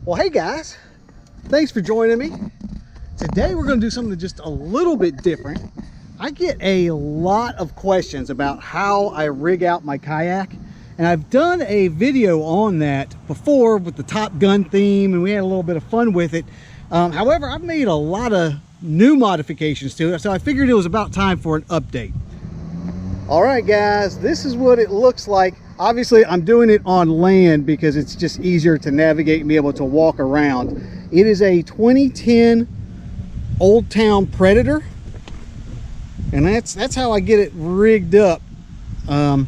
Well, hey guys, thanks for joining me. Today we're going to do something just a little bit different. I get a lot of questions about how I rig out my kayak, and I've done a video on that before with the Top Gun theme, and we had a little bit of fun with it. However, I've made a lot of new modifications to it, so I figured it was about time for an update. All right guys, this is what it looks like. Obviously I'm doing it on land because it's just easier to navigate and be able to walk around. It is a 2010 Old Town Predator, and that's how I get it rigged up. Let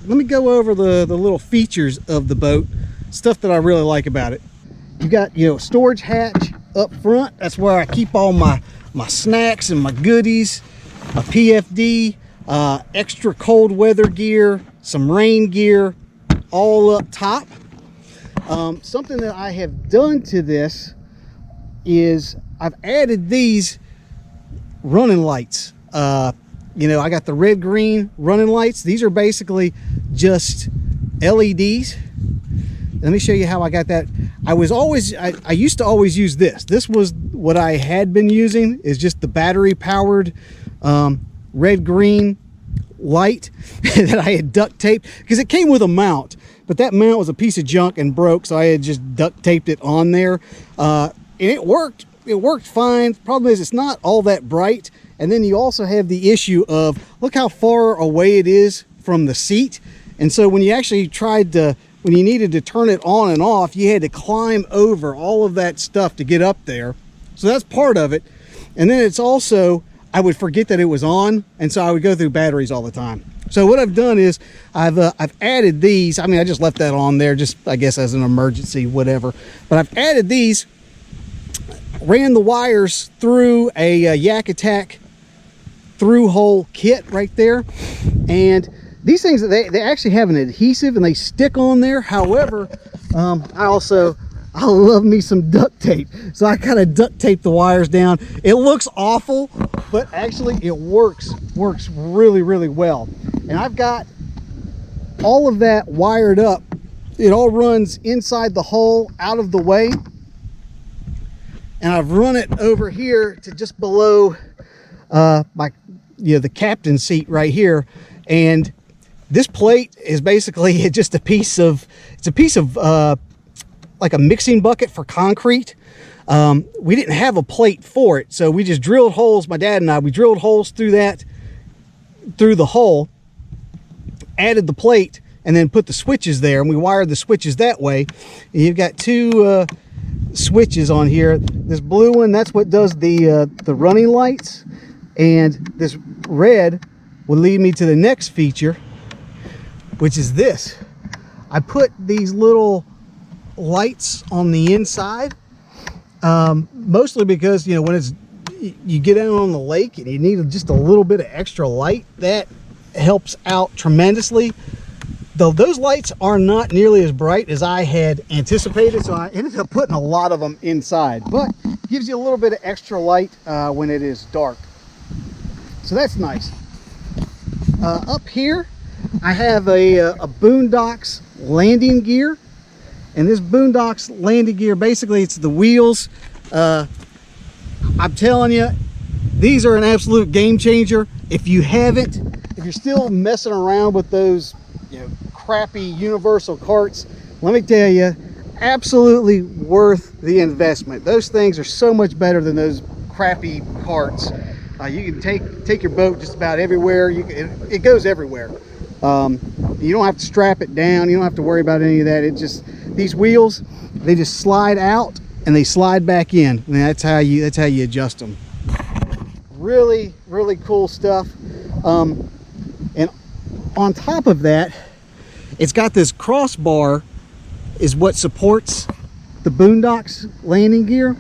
me go over the little features of the boat, stuff that I really like about it. You got, you know, storage hatch up front. That's where I keep all my snacks and my goodies, a PFD, extra cold weather gear, some rain gear, all up top. Something that I have done to this is I've added these running lights. You know, I got the red green running lights. These are basically just LEDs. Let me show you how I got that. I used to always use this. This was what I had been using, is just the battery powered red green light that I had duct taped, because it came with a mount, but that mount was a piece of junk and broke, so I had just duct taped it on there, and it worked fine. The problem is it's not all that bright, and then you also have the issue of, look how far away it is from the seat. And so when you actually when you needed to turn it on and off, you had to climb over all of that stuff to get up there. So that's part of it. And then it's also, I would forget that it was on, and so I would go through batteries all the time. So what I've done is I've added these. I mean, I just left that on there, just I guess as an emergency, whatever. But I've added these, ran the wires through a YakAttack through hole kit right there, and these things, they actually have an adhesive and they stick on there. However, I love me some duct tape, so I kind of duct tape the wires down. It looks awful, but actually it works really, really well. And I've got all of that wired up. It all runs inside the hole, out of the way, and I've run it over here to just below the captain's seat right here. And this plate is basically just a piece of like a mixing bucket for concrete. We didn't have a plate for it, so we just drilled holes. My dad and I, we drilled holes through the hole, added the plate, and then put the switches there, and we wired the switches that way. And you've got two switches on here. This blue one, that's what does the running lights, and this red will lead me to the next feature, which is this. I put these little lights on the inside, mostly because, you know, when you get out on the lake and you need just a little bit of extra light, that helps out tremendously. Though those lights are not nearly as bright as I had anticipated, so I ended up putting a lot of them inside, but gives you a little bit of extra light when it is dark, so that's nice. Up here I have a Boondocks landing gear, and this Boondocks landing gear, basically it's the wheels. I'm telling you, these are an absolute game changer. If you're still messing around with those, you know, crappy universal carts, let me tell you, absolutely worth the investment. Those things are so much better than those crappy carts. You can take your boat just about everywhere. It goes everywhere. You don't have to strap it down. You don't have to worry about any of that. It just, these wheels, they just slide out and they slide back in, and that's how you adjust them. Really, really cool stuff. And on top of that, it's got this crossbar, is what supports the Boondocks landing gear.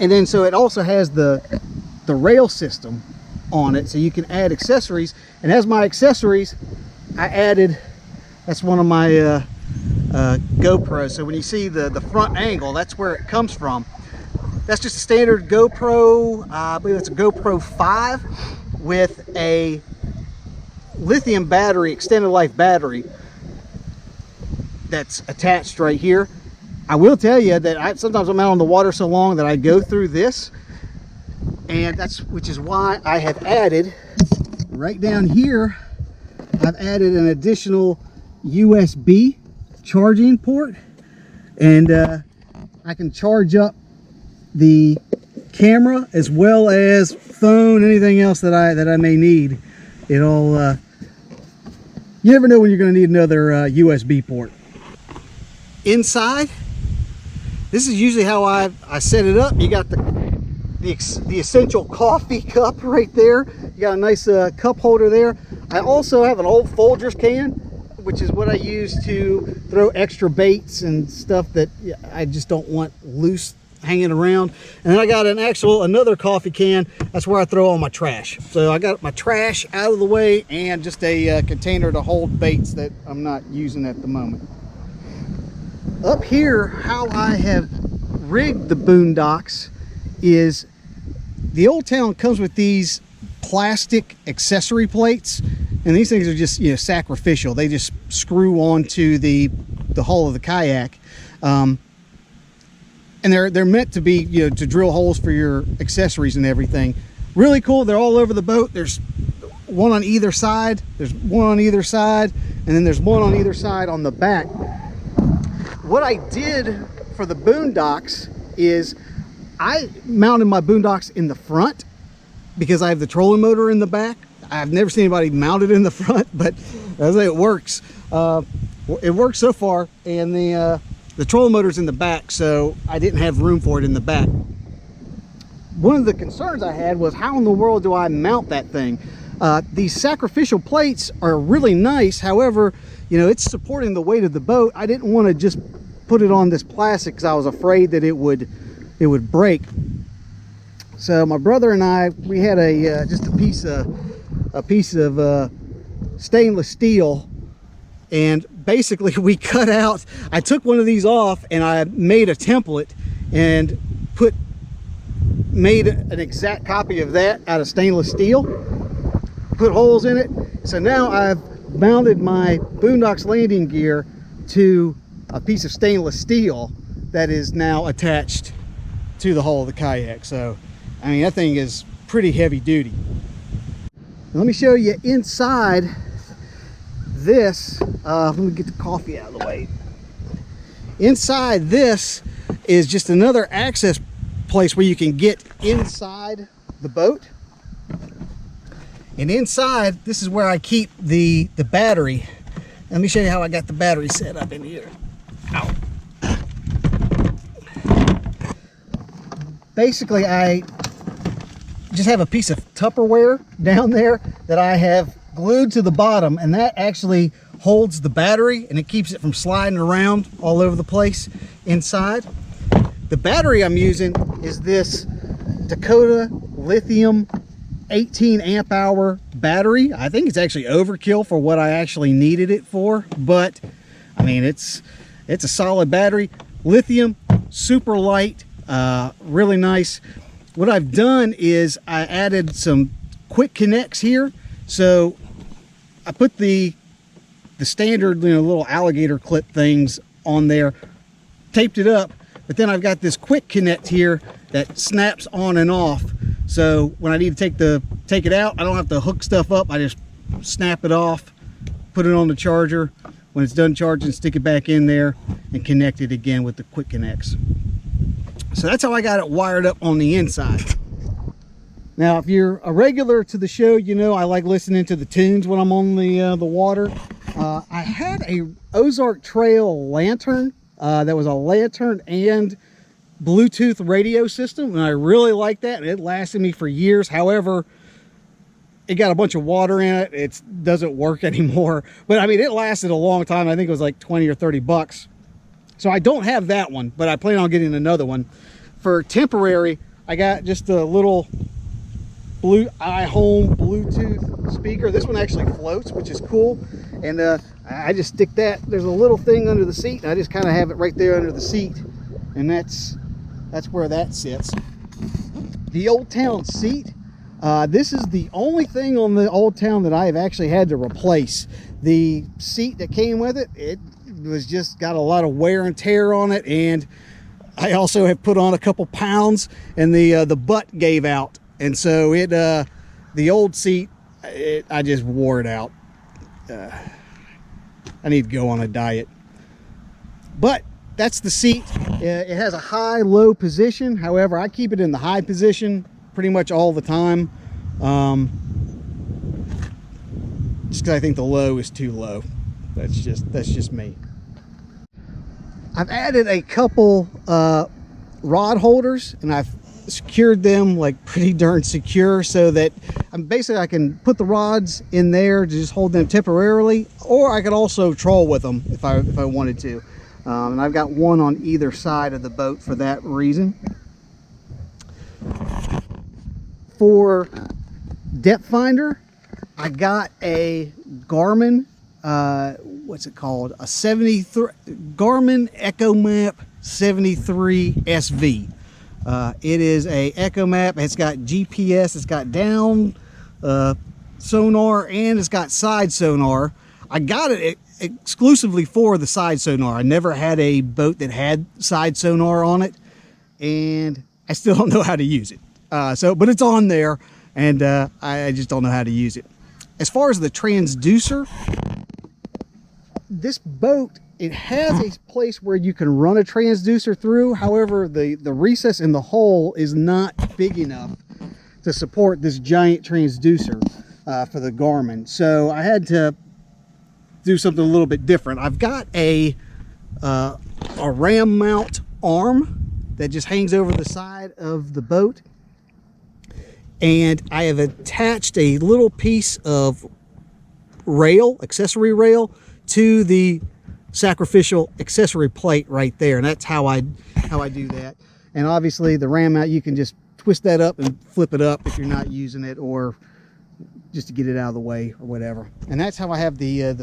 And then so it also has the rail system on it, so you can add accessories. And as my accessories, I added, that's one of my GoPros. So when you see the front angle, that's where it comes from. That's just a standard GoPro, I believe it's a GoPro 5 with a lithium battery, extended life battery, that's attached right here. I will tell you that sometimes I'm out on the water so long that I go through this, and which is why I have added right down here, I've added an additional USB charging port, and I can charge up the camera as well as phone, anything else that I may need. It'll you never know when you're going to need another USB port. Inside, this is usually how I set it up. You got the essential coffee cup right there. You got a nice cup holder there. I also have an old Folgers can, which is what I use to throw extra baits and stuff that I just don't want loose hanging around. And then I got another coffee can. That's where I throw all my trash. So I got my trash out of the way and just a container to hold baits that I'm not using at the moment. Up here, how I have rigged the Boondocks is the Old Town comes with these plastic accessory plates, and these things are just, you know, sacrificial. They just screw onto the hull of the kayak, and they're meant to be, you know, to drill holes for your accessories and everything. Really cool. They're all over the boat. There's one on either side. There's one on either side, and then there's one on either side on the back. What I did for the Boondocks is I mounted my Boondocks in the front because I have the trolling motor in the back. I've never seen anybody mount it in the front, but I say it works. It works so far, and the trolling motor's in the back, so I didn't have room for it in the back. One of the concerns I had was, how in the world do I mount that thing? These sacrificial plates are really nice. However, you know, it's supporting the weight of the boat. I didn't want to just put it on this plastic because I was afraid that it would break. So my brother and I, we had just a piece of stainless steel, and basically we cut out, I took one of these off and I made a template and made an exact copy of that out of stainless steel, put holes in it. So now I've mounted my Boondocks landing gear to a piece of stainless steel that is now attached to the hull of the kayak. So I mean, that thing is pretty heavy duty. Let me show you inside this. Let me get the coffee out of the way. Inside this is just another access place where you can get inside the boat. And inside, this is where I keep the battery. Let me show you how I got the battery set up in here. Ow. Basically, I just have a piece of Tupperware down there that I have glued to the bottom, and that actually holds the battery and it keeps it from sliding around all over the place inside. The battery I'm using is this Dakota Lithium 18 amp hour battery. I think it's actually overkill for what I actually needed it for, but I mean, it's a solid battery. Lithium, super light, really nice. What I've done is I added some quick connects here. So I put the standard, you know, little alligator clip things on there, taped it up, but then I've got this quick connect here that snaps on and off. So when I need to take it out, I don't have to hook stuff up. I just snap it off, put it on the charger. When it's done charging, stick it back in there and connect it again with the quick connects. So that's how I got it wired up on the inside. Now, if you're a regular to the show, you know I like listening to the tunes when I'm on the water. I had a Ozark Trail lantern that was a lantern and Bluetooth radio system, and I really liked that, and it lasted me for years. However, it got a bunch of water in it. It doesn't work anymore, but I mean, it lasted a long time. I think it was like 20 or 30 bucks. So I don't have that one, but I plan on getting another one. For temporary, I got just a little iHome Bluetooth speaker. This one actually floats, which is cool. And I just stick that, there's a little thing under the seat, and I just kind of have it right there under the seat. And that's where that sits. The Old Town seat, this is the only thing on the Old Town that I have actually had to replace. The seat that came with it, was just got a lot of wear and tear on it, and I also have put on a couple pounds, and the butt gave out, and so it the old seat, I just wore it out. I need to go on a diet. But that's the seat. It has a high-low position. However, I keep it in the high position pretty much all the time, just because I think the low is too low. That's just me. I've added a couple rod holders, and I've secured them like pretty darn secure, so that I can put the rods in there to just hold them temporarily, or I could also troll with them if I wanted to. And I've got one on either side of the boat for that reason. For depth finder, I got a Garmin, what's it called? A 73 Garmin Echo Map 73 SV. It is a Echo Map. It's got GPS, it's got down sonar, and it's got side sonar. I got it exclusively for the side sonar. I never had a boat that had side sonar on it, and I still don't know how to use it. But it's on there, and I just don't know how to use it. As far as the transducer, this boat, it has a place where you can run a transducer through. However, the recess in the hull is not big enough to support this giant transducer for the Garmin. So I had to do something a little bit different. I've got a ram mount arm that just hangs over the side of the boat, and I have attached a little piece of rail, accessory rail, to the sacrificial accessory plate right there, and that's how I do that. And obviously the ram mount, you can just twist that up and flip it up if you're not using it, or just to get it out of the way or whatever. And that's how I have the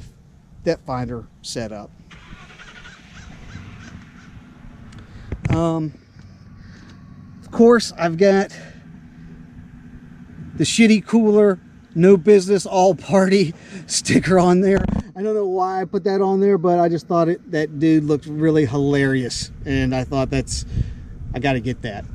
depth finder set up. Of course, I've got the shitty cooler, no business, all party sticker on there. I don't know why I put that on there, but I just thought that dude looked really hilarious, and I thought I got to get that.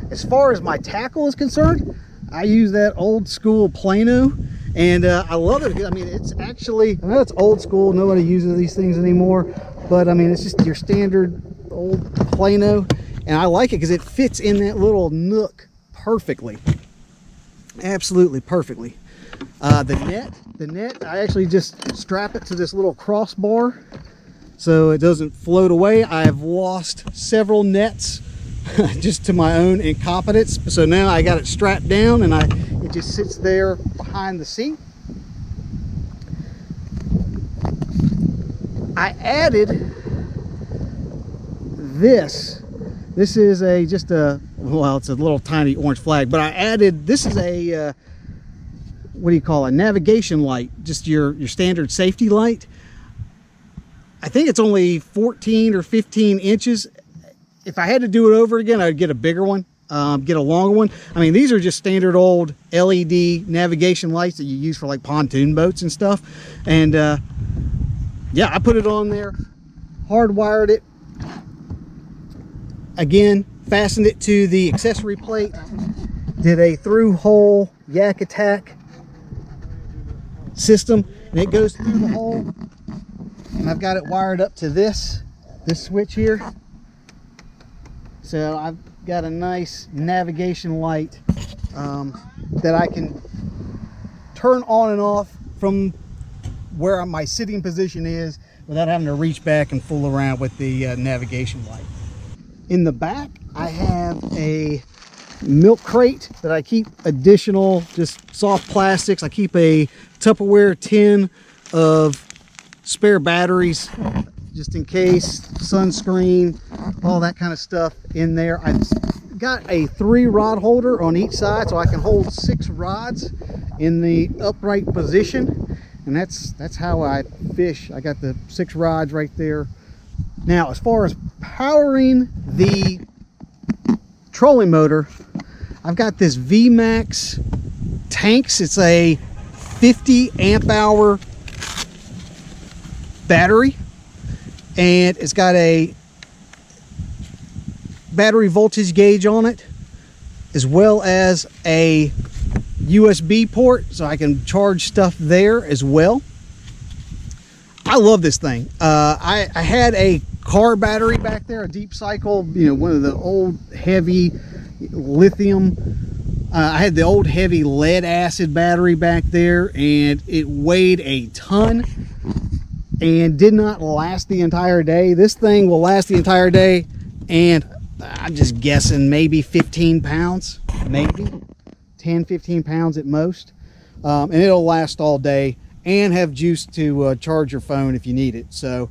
As far as my tackle is concerned, I use that old school Plano, and I love it. I mean, it's actually, I know it's old school, nobody uses these things anymore, but I mean, it's just your standard old Plano, and I like it because it fits in that little nook perfectly. Absolutely perfectly. The net, I actually just strap it to this little crossbar so it doesn't float away. I've lost several nets just to my own incompetence, so now I got it strapped down, and it just sits there behind the seat. I added this. This is it's a little tiny orange flag, but I added, this is a what do you call a navigation light, just your standard safety light. I think it's only 14 or 15 inches. If I had to do it over again, I'd get a bigger one, get a longer one. I mean, these are just standard old LED navigation lights that you use for like pontoon boats and stuff. And yeah, I put it on there, hardwired it. Again, fastened it to the accessory plate, did a through-hole YakAttack system, and it goes through the hole, and I've got it wired up to this switch here. So I've got a nice navigation light that I can turn on and off from where my sitting position is without having to reach back and fool around with the navigation light. In the back, I have a milk crate that I keep additional just soft plastics. I keep a Tupperware tin of spare batteries just in case, sunscreen, all that kind of stuff in there. I've got a 3 rod holder on each side, so I can hold 6 rods in the upright position, and that's how I fish. I got the 6 rods right there. Now, as far as powering the trolling motor, I've got this VMAX tanks. It's a 50 amp hour battery, and it's got a battery voltage gauge on it, as well as a USB port, so I can charge stuff there as well. I love this thing. I had a car battery back there, a deep cycle, you know, one of the old heavy lithium. I had the old heavy lead acid battery back there, and it weighed a ton and did not last the entire day. This thing will last the entire day, and I'm just guessing maybe 15 pounds, maybe 10, 15 pounds at most. And it'll last all day and have juice to charge your phone if you need it. So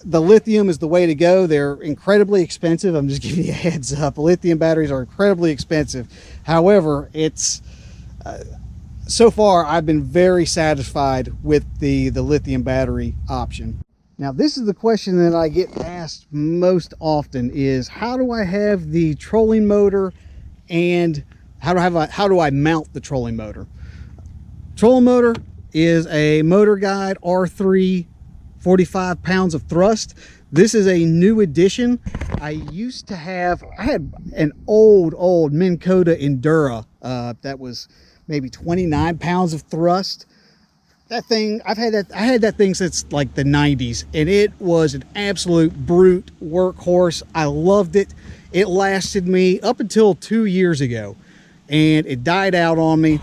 the lithium is the way to go. They're incredibly expensive. I'm just giving you a heads up. Lithium batteries are incredibly expensive. However, it's so far I've been very satisfied with the lithium battery option. Now, this is the question that I get asked most often is, how do I have the trolling motor, and how do I mount the trolling motor? Trolling motor is a Motor Guide R3, 45 pounds of thrust. This is a new addition. I had an old Minn Kota Endura that was maybe 29 pounds of thrust. That thing, I had that thing since like the 90s, and it was an absolute brute workhorse. I loved it. It lasted me up until 2 years ago, and it died out on me.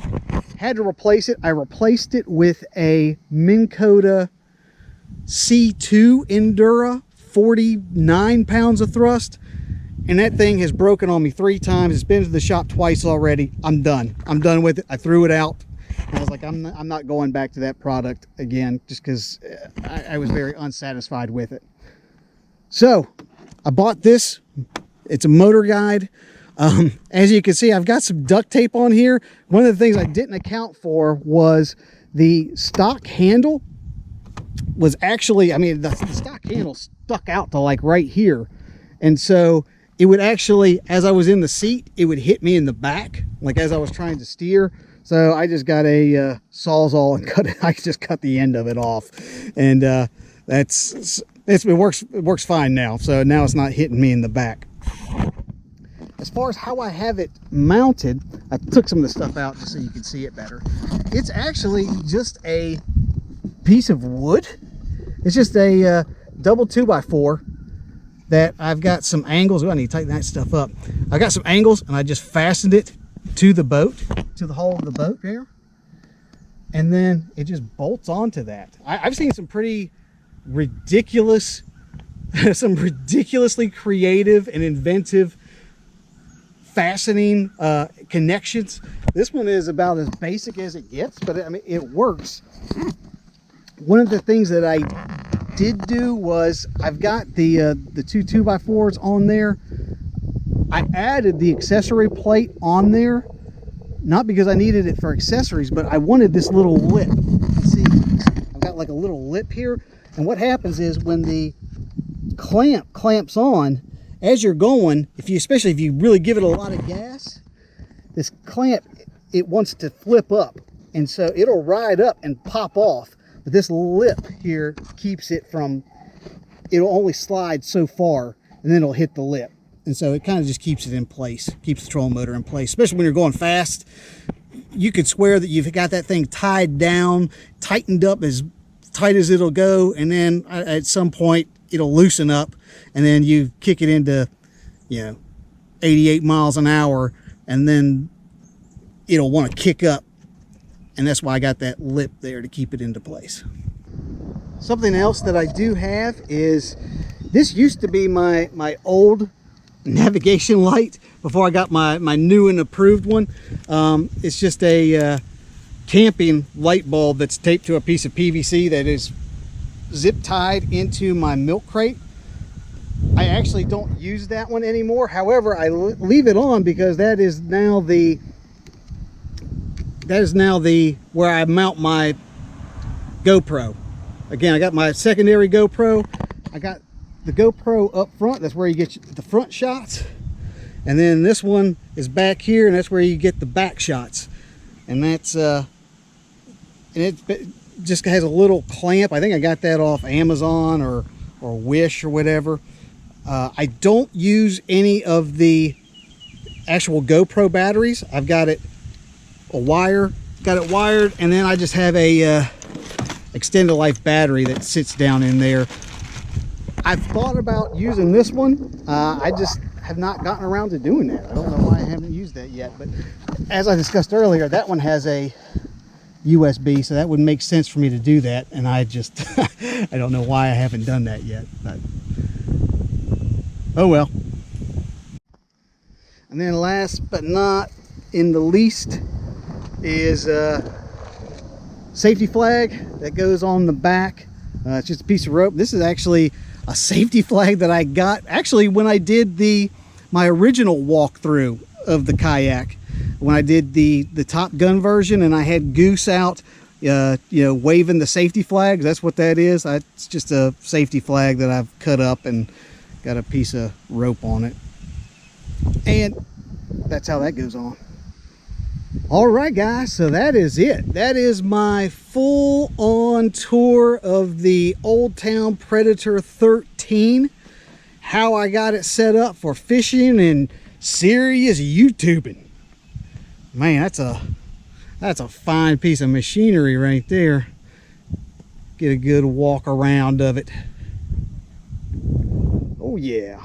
Had to replace it. I replaced it with a Minn Kota C2 Endura, 49 pounds of thrust, and that thing has broken on me 3 times. It's been to the shop twice already. I'm done with it. I threw it out. I was like, I'm not going back to that product again, just because I was very unsatisfied with it. So I bought this. It's a Motor Guide. As you can see, I've got some duct tape on here. One of the things I didn't account for was the stock handle was actually, I mean, the stock handle stuck out to like right here. And so it would actually, as I was in the seat, it would hit me in the back, like as I was trying to steer. So I just got a Sawzall and cut it. I just cut the end of it off, and it works fine now. So now it's not hitting me in the back. As far as how I have it mounted, I took some of the stuff out just so you can see it better. It's actually just a piece of wood. It's just a double 2x4 that I've got some angles. Oh, I need to tighten that stuff up. I got some angles, and I just fastened it to the boat, to the hull of the boat there, and then it just bolts onto that. I've seen some pretty ridiculous, some ridiculously creative and inventive fastening connections. This one is about as basic as it gets, but I mean, it works. One of the things that I did do was, I've got the 2 2x4s on there. I added the accessory plate on there, not because I needed it for accessories, but I wanted this little lip. You see, I've got like a little lip here, and what happens is when the clamps on, as you're going, especially if you really give it a lot of gas, this clamp, it wants to flip up, and so it'll ride up and pop off. But this lip here keeps it from, it'll only slide so far, and then it'll hit the lip. And so it kind of just keeps it in place, keeps the trolling motor in place, especially when you're going fast. You could swear that you've got that thing tied down, tightened up as tight as it'll go, and then at some point it'll loosen up, and then you kick it into, 88 miles an hour, and then it'll want to kick up. And that's why I got that lip there to keep it into place. Something else that I do have is, this used to be my old navigation light before I got my new and approved one. It's just a camping light bulb that's taped to a piece of PVC that is zip tied into my milk crate. I actually don't use that one anymore. However, I leave it on because that is now the where I mount my GoPro. Again, I got my secondary GoPro. I got the GoPro up front. That's where you get the front shots, and then this one is back here, and that's where you get the back shots. And that's and it just has a little clamp. I think I got that off Amazon or or Wish or whatever. I don't use any of the actual GoPro batteries. I've got it wired, and then I just have a extended life battery that sits down in there. I've thought about using this one. I just have not gotten around to doing that. I don't know why I haven't used that yet, but as I discussed earlier, that one has a USB, so that would make sense for me to do that, and I just I don't know why I haven't done that yet, but oh well. And then last but not in the least is safety flag that goes on the back. It's just a piece of rope. This is actually a safety flag that I got actually when I did my original walkthrough of the Kayak, when I did the Top Gun version, and I had Goose out waving the safety flag. That's what that is. It's just a safety flag that I've cut up and got a piece of rope on it, and that's how that goes on. All right, guys, so that is it. That is my full-on tour of the Old Town Predator 13, how I got it set up for fishing and serious YouTubing. Man, that's a fine piece of machinery right there. Get a good walk around of it. Oh yeah.